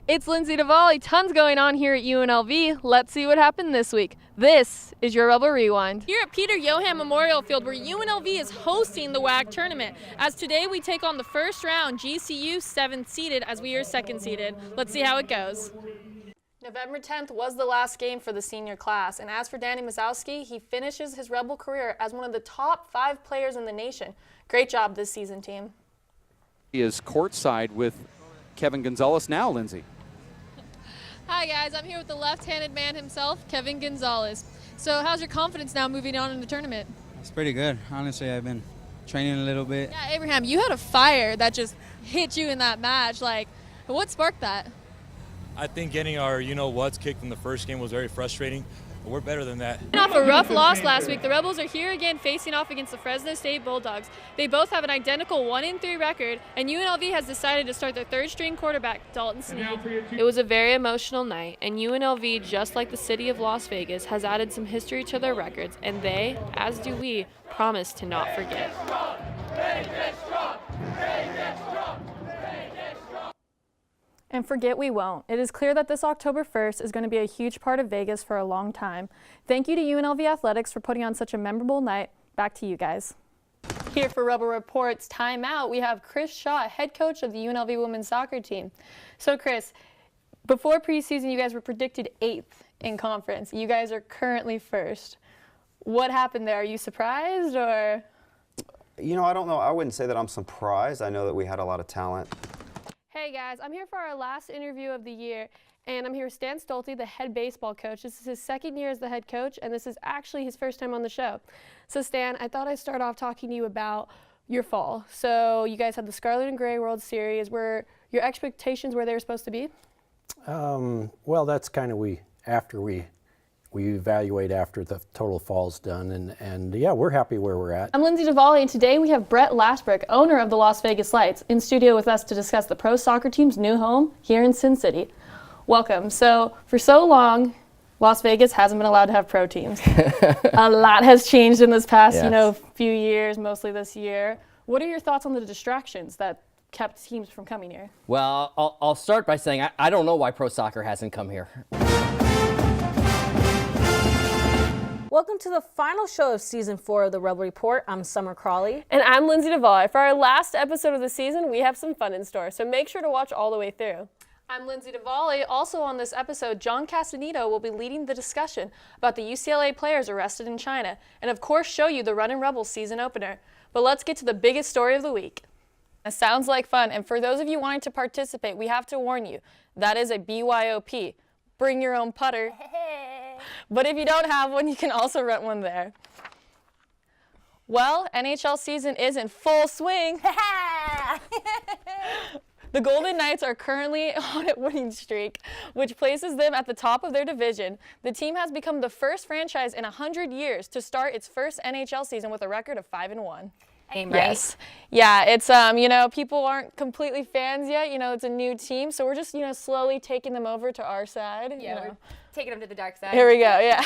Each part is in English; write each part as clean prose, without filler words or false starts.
It's Lindsay Duvall. Tons going on here at UNLV. Let's see what happened this week. This is your Rebel Rewind. Here at Peter Johann Memorial Field, where UNLV is hosting the WAC tournament. As today we take on the first round GCU 7th seeded as we are 2nd seeded. Let's see how it goes. November 10th was the last game for the senior class, and as for Danny Mazowski, he finishes his Rebel career as one of the top 5 players in the nation. Great job this season, team. He is courtside with Kevin Gonzalez now, Lindsay. Hi guys, I'm here with the left-handed man himself, Kevin Gonzalez. So how's your confidence now moving on in the tournament? It's pretty good. Honestly, I've been training a little bit. Yeah, Abraham, you had a fire that just hit you in that match. Like, what sparked that? I think getting our you-know-whats kicked in the first game was very frustrating, but we're better than that. Off a rough loss last week, the Rebels are here again facing off against the Fresno State Bulldogs. They both have an identical 1-3 record, and UNLV has decided to start their third-string quarterback, Dalton Sneed. It was a very emotional night, and UNLV, just like the city of Las Vegas, has added some history to their records, and they, as do we, promise to not forget. And forget we won't. It is clear that this October 1st is going to be a huge part of Vegas for a long time. Thank you to UNLV Athletics for putting on such a memorable night. Back to you guys. Here for Rebel Report's timeout, we have Chris Shaw, head coach of the UNLV women's soccer team. So Chris, before preseason, you guys were predicted 8th in conference. You guys are currently 1st. What happened there? Are you surprised or? You know, I don't know. I wouldn't say that I'm surprised. I know that we had a lot of talent. Hey guys, I'm here for our last interview of the year, and I'm here with Stan Stolte, the head baseball coach. This is his 2nd year as the head coach, and this is actually his first time on the show. So Stan, I thought I'd start off talking to you about your fall. So you guys had the Scarlet and Gray World Series. Were your expectations where they were supposed to be? Well, that's kind of after we evaluate after the total fall's done, and yeah, we're happy where we're at. I'm Lindsay Duvall, and today we have Brett Lashbrook, owner of the Las Vegas Lights, in studio with us to discuss the pro soccer team's new home here in Sin City. Welcome. So for so long, Las Vegas hasn't been allowed to have pro teams. A lot has changed in this past, few years, mostly this year. What are your thoughts on the distractions that kept teams from coming here? Well, I'll start by saying I don't know why pro soccer hasn't come here. Welcome to the final show of Season 4 of the Rebel Report. I'm Summer Crawley. And I'm Lindsay Duvall. For our last episode of the season, we have some fun in store, so make sure to watch all the way through. I'm Lindsay Duvall. Also on this episode, John Castanito will be leading the discussion about the UCLA players arrested in China, and of course show you the Runnin' Rebels season opener. But let's get to the biggest story of the week. It sounds like fun, and for those of you wanting to participate, we have to warn you, that is a BYOP. Bring your own putter. But if you don't have one, you can also rent one there. Well, NHL season is in full swing. The Golden Knights are currently on a winning streak, which places them at the top of their division. The team has become the first franchise in 100 years to start its first NHL season with a record of 5-1. Right? Yes. Yeah, it's, people aren't completely fans yet. It's a new team, so we're just, slowly taking them over to our side. Yeah, we're taking them to the dark side. Here we go, yeah.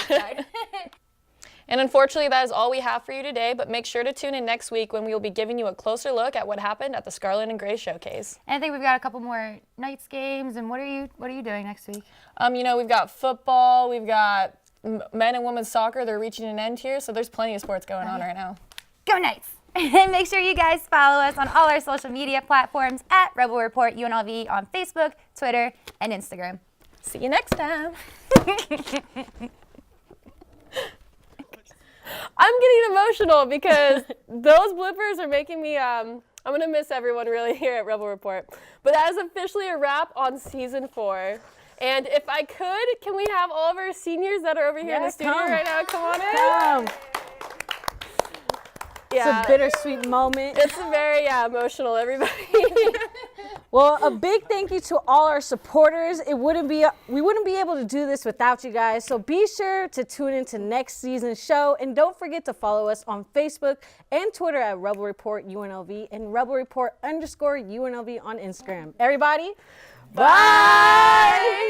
And unfortunately, that is all we have for you today, but make sure to tune in next week when we will be giving you a closer look at what happened at the Scarlet and Gray Showcase. And I think we've got a couple more Knights games, and what are you doing next week? We've got football, we've got men and women's soccer. They're reaching an end here, so there's plenty of sports going on right now. Go Knights! And make sure you guys follow us on all our social media platforms at Rebel Report UNLV on Facebook, Twitter, and Instagram. See you next time. I'm getting emotional because those bloopers are making me, I'm going to miss everyone really here at Rebel Report. But that is officially a wrap on Season 4. And if I could, can we have all of our seniors that are over here in the studio right now come on in? Come. Yeah. It's a bittersweet moment. It's very emotional, everybody. Well, a big thank you to all our supporters. We wouldn't be able to do this without you guys. So be sure to tune into next season's show, and don't forget to follow us on Facebook and Twitter at Rebel Report UNLV and Rebel Report _UNLV on Instagram. Everybody, bye.